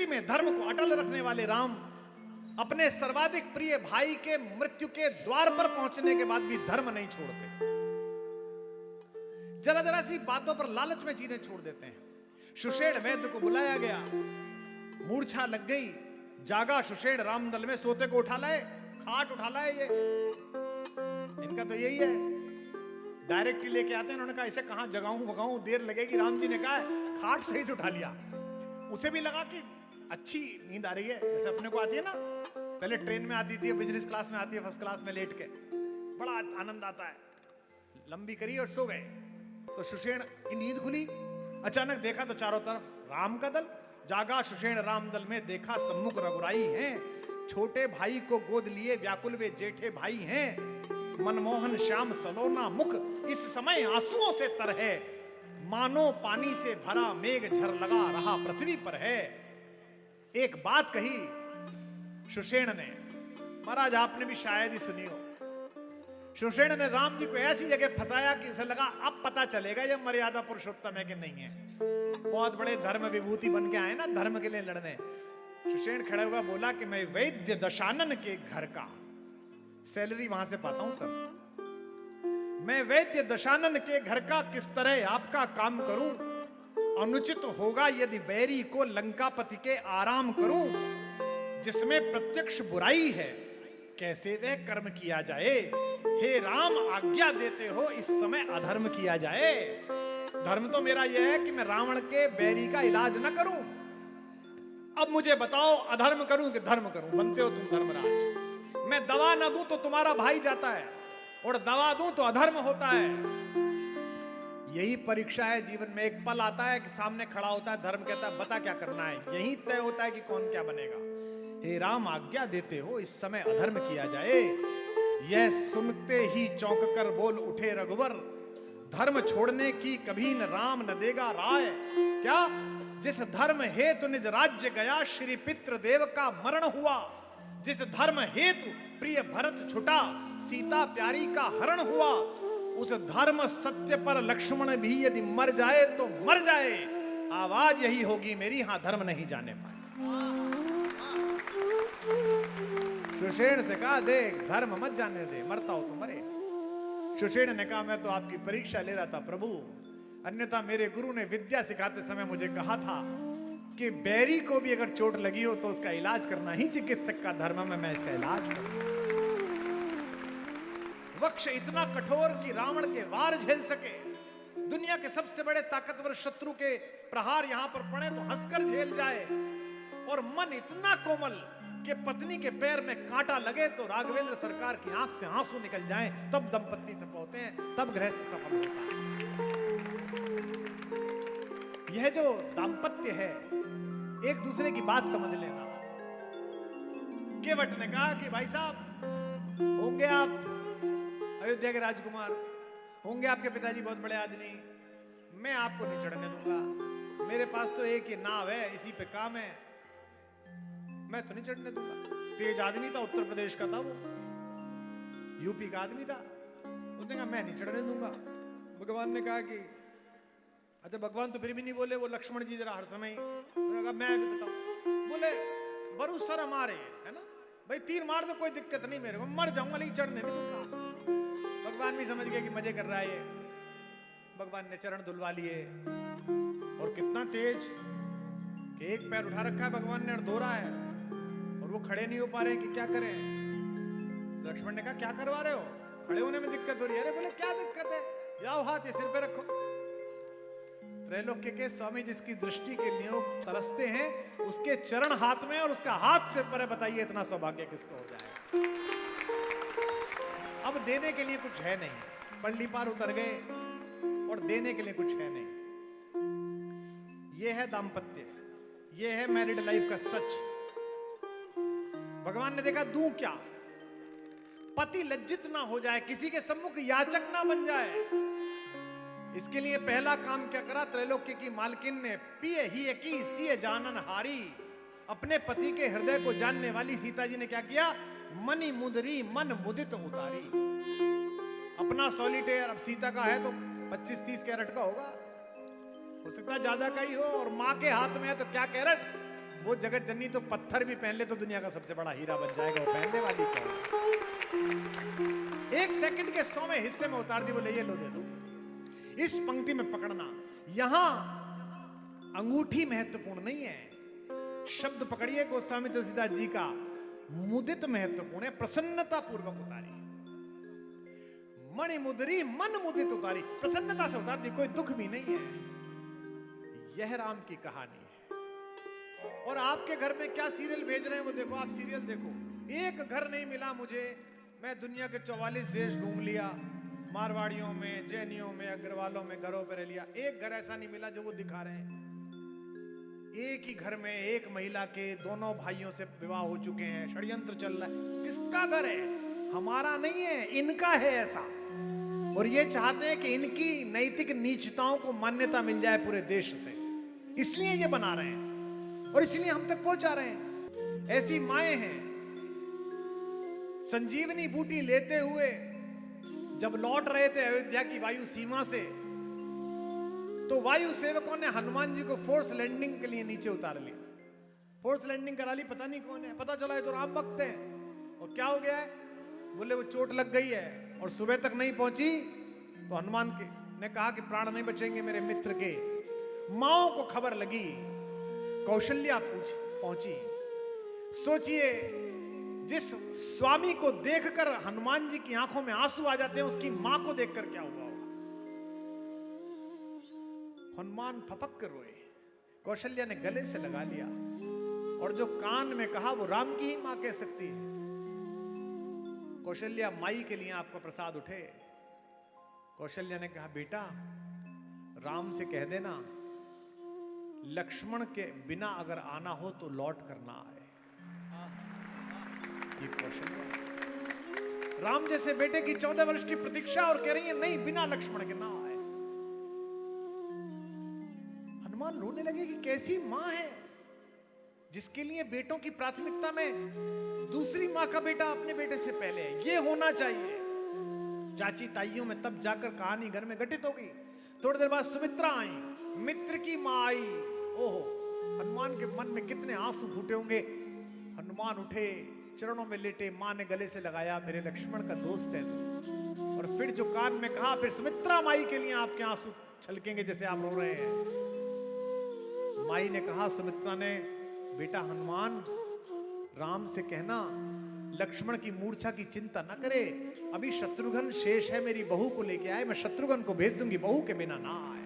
स्थिति में धर्म को अटल रखने वाले राम अपने सर्वाधिक प्रिय भाई के मृत्यु के द्वार पर पहुंचने के बाद भी धर्म नहीं छोड़ते। जरा जरा सी बातों पर लालच में चीजें छोड़ देते हैं। सुषेण वैद्य को बुलाया गया, मूर्छा लग गई, जागा सुषेण रामदल में, सोते को उठा लाए, खाट उठा लाए। ये इनका तो यही है, डायरेक्ट ही लेके आते हैं। उन्होंने कहा इसे कहां जगाऊं भगाऊं, देर लगेगी। राम जी ने कहा खाट से ही उठा लिया। उसे भी लगा कि अच्छी नींद आ रही है, जैसे अपने को आती है ना, पहले ट्रेन में आती थी, बिजनेस क्लास में आती है, फर्स्ट क्लास में लेट के बड़ा आनंद आता है। लंबी करी और सो गए। तो सुषेण की नींद खुली, अचानक देखा तो चारों तरफ राम का दल। जागा सुषेण राम दल में, देखा सम्मुख रघुराई हैं, छोटे भाई को गोद लिए व्याकुल वे जेठे भाई हैं। मनमोहन श्याम सलोना मुख इस समय आंसुओं से तर है, मानो पानी से भरा मेघ झर लगा रहा पृथ्वी पर है। एक बात कही सुषेण ने, महाराज आपने भी शायद ही सुनी हो। सुषेण ने राम जी को ऐसी जगह फंसाया कि उसे लगा अब पता चलेगा ये मर्यादा पुरुषोत्तम है कि नहीं है। बहुत बड़े धर्म विभूति बन के आए ना धर्म के लिए लड़ने। सुषेण खड़ा हुआ बोला कि मैं वैद्य दशानन के घर का सैलरी वहां से पाता हूं सर। मैं वैद्य दशानन के घर का किस तरह आपका काम करूं? अनुचित होगा यदि बैरी को लंकापति के आराम करूं। जिसमें प्रत्यक्ष बुराई है कैसे वह कर्म किया जाए। हे राम आज्ञा देते हो इस समय अधर्म किया जाए। धर्म तो मेरा यह है कि मैं रावण के बैरी का इलाज न करूं। अब मुझे बताओ अधर्म करूं कि धर्म करूं? बनते हो तुम धर्मराज। मैं दवा न दूं तो तुम्हारा भाई जाता है, और दवा दूं तो अधर्म होता है। यही परीक्षा है जीवन में। एक पल आता है कि सामने खड़ा होता है धर्म, कहता है बता क्या करना है। यही तय होता है कि कौन क्या बनेगा। हे राम आज्ञा देते हो इस समय अधर्म किया जाए। यह सुनते ही चौंक कर बोल उठे रघुवर, धर्म छोड़ने की कभी न राम न देगा राय। क्या? जिस धर्म हेतु निज राज्य गया, श्री पितृ देव का मरण हुआ। जिस धर्म हेतु प्रिय भरत छुटा, सीता प्यारी का हरण हुआ। उस धर्म सत्य पर लक्ष्मण भी यदि मर जाए तो मर जाए। आवाज यही होगी मेरी, हां धर्म नहीं जाने पाए। सुषेण से कहा देख धर्म मत जाने दे, मरता हो तो मरे। सुषेण ने कहा मैं तो आपकी परीक्षा ले रहा था प्रभु, अन्यथा मेरे गुरु ने विद्या सिखाते समय मुझे कहा था कि बैरी को भी अगर चोट लगी हो तो उसका इलाज करना ही चिकित्सक का धर्म है। मैं इसका इलाज करूं। वक्ष इतना कठोर कि रावण के वार झेल सके। दुनिया के सबसे बड़े ताकतवर शत्रु के प्रहार यहां पर पड़े तो हंसकर झेल जाए। और मन इतना कोमल कि पत्नी के पैर में कांटा लगे तो राघवेंद्र सरकार की आंख से आंसू निकल जाएं, तब दंपत्ति सफल होते हैं, तब गृहस्थ सफल होता है। यह जो दाम्पत्य है, एक दूसरे की बात समझ लेना। केवट ने कहा कि भाई साहब होंगे आप अयोध्या के राजकुमार, होंगे आपके पिताजी बहुत बड़े आदमी, मैं आपको नहीं चढ़ने दूंगा। मेरे पास तो एक ही नाव है, इसी पे काम है, मैं तो नहीं चढ़ने दूंगा। तेज आदमी था, उत्तर प्रदेश का था, वो यूपी का आदमी था। उसने कहा मैं नहीं चढ़ने दूंगा। भगवान ने कहा कि अच्छा भगवान तो फिर भी नहीं बोले, वो लक्ष्मण जी जरा हर समय कहा मैं भी बताऊं। बोले बरु सर मारे है ना भाई, तीर मार दो कोई दिक्कत नहीं, मेरे को मर जाऊंगा लेकिन चढ़ने नहीं दूंगा। भगवान भी समझ गए कि मजे कर रहा है ये। भगवान ने चरण धुलवा लिए, और कितना तेज कि एक पैर उठा रखा है भगवान ने और धो रहा है, और वो खड़े नहीं हो पा रहे कि क्या करें। लक्ष्मण ने कहा क्या करवा रहे हो, खड़े होने में दिक्कत हो रही है। अरे बोले क्या दिक्कत है, जाओ हाथ ये सिर पे रखो। त्रैलोक्य के स्वामी जिसकी दृष्टि के लिए तरसते हैं, उसके चरण हाथ में और उसका हाथ सिर पर है। बताइए इतना सौभाग्य किसको हो जाए। अब देने के लिए कुछ है नहीं, पल्ली पार उतर गए और देने के लिए कुछ है नहीं। यह है दाम्पत्य, यह है मैरिड लाइफ का सच। भगवान ने देखा दूं क्या, पति लज्जित ना हो जाए, किसी के सम्मुख याचक ना बन जाए। इसके लिए पहला काम क्या करा, त्रैलोक्य की मालकिन ने पिए ही की सिए जानन हारी। अपने पति के हृदय को जानने वाली सीता जी ने क्या किया, मनी मुदरी मन मुदित उतारी। अपना सॉलिटेयर अब सीता का है तो 25-30 कैरेट का होगा, हो सकता है ज्यादा का ही हो, और मां के हाथ में है तो क्या कैरेट, वो जगत जननी तो पत्थर भी पहन ले तो दुनिया का सबसे बड़ा हीरा बन जाएगा, वो पहनने वाली कौन? 1 सेकंड के 100वें हिस्से में उतार दी, बोले ये लो दे दो। इस पंक्ति में पकड़ना, यहां अंगूठी महत्वपूर्ण नहीं है, शब्द पकड़िए गोस्वामी तुलसीदास जी का, मुदित महत्वपूर्ण है, प्रसन्नता पूर्वक उतारी। मणि मुदरी मन मुदित उतारी, प्रसन्नता से उतार दी, कोई दुख भी नहीं है। यह राम की कहानी है। और आपके घर में क्या सीरियल भेज रहे हैं वो देखो, आप सीरियल देखो। एक घर नहीं मिला मुझे, मैं दुनिया के 44 देश घूम लिया, मारवाड़ियों में, जैनियों में, अग्रवालों में घरों पर रह लिया, एक घर ऐसा नहीं मिला जो वो दिखा रहे हैं। एक ही घर में एक महिला के दोनों भाइयों से विवाह हो चुके हैं, षड्यंत्र चल रहा है। किसका घर है? हमारा नहीं है, इनका है ऐसा। और ये चाहते हैं कि इनकी नैतिक नीचताओं को मान्यता मिल जाए पूरे देश से, इसलिए ये बना रहे हैं और इसलिए हम तक पहुंचा रहे हैं। ऐसी माएं हैं, संजीवनी बूटी लेते हुए जब लौट रहे थे अयोध्या की वायु सीमा से, तो वायु सेवकों ने हनुमान जी को फोर्स लैंडिंग के लिए नीचे उतार लिया। फोर्स लैंडिंग करा ली, पता नहीं कौन है, पता चला है तो राम भक्त हैं। और क्या हो गया है? बोले वो चोट लग गई है और सुबह तक नहीं पहुंची, तो हनुमान के ने कहा कि प्राण नहीं बचेंगे मेरे मित्र के। माओ को खबर लगी, कौशल्या पहुंची। सोचिए, जिस स्वामी को देखकर हनुमान जी की आंखों में आंसू आ जाते हैं, उसकी मां को देखकर क्या हुआ होगा? हनुमान फपक कर रोए। कौशल्या ने गले से लगा लिया और जो कान में कहा वो राम की ही मां कह सकती है। कौशल्या माई के लिए आपका प्रसाद उठे। कौशल्या ने कहा, बेटा राम से कह देना लक्ष्मण के बिना अगर आना हो तो लौट कर ना आए। ये कौशल्या राम जैसे बेटे की 14 वर्ष की प्रतीक्षा और कह रही है नहीं, बिना लक्ष्मण के ना आए। हनुमान रोने लगे कि कैसी मां है जिसके लिए बेटों की प्राथमिकता में दूसरी मां का बेटा अपने बेटे से पहले है। ये होना चाहिए। चाची ताइयों में तब जाकर कहानी घर में घटित होगी। थोड़ी देर बाद सुमित्रा आई, मित्र की मां आई। ओहो, हनुमान के मन में कितने आंसू फूटे होंगे। हनुमान उठे, चरणों में लेटे, मां ने गले से लगाया, मेरे लक्ष्मण का दोस्त है तू। और फिर जो कान में कहा, फिर सुमित्रा माई के लिए आपके आंसू छलकेंगे जैसे आप रो रहे हैं। माई ने कहा, सुमित्रा ने, बेटा हनुमान राम से कहना लक्ष्मण की मूर्छा की चिंता न करे, अभी शत्रुघ्न शेष है, मेरी बहू को लेके आए, मैं शत्रुघ्न को भेज दूंगी, बहू के बिना ना आए।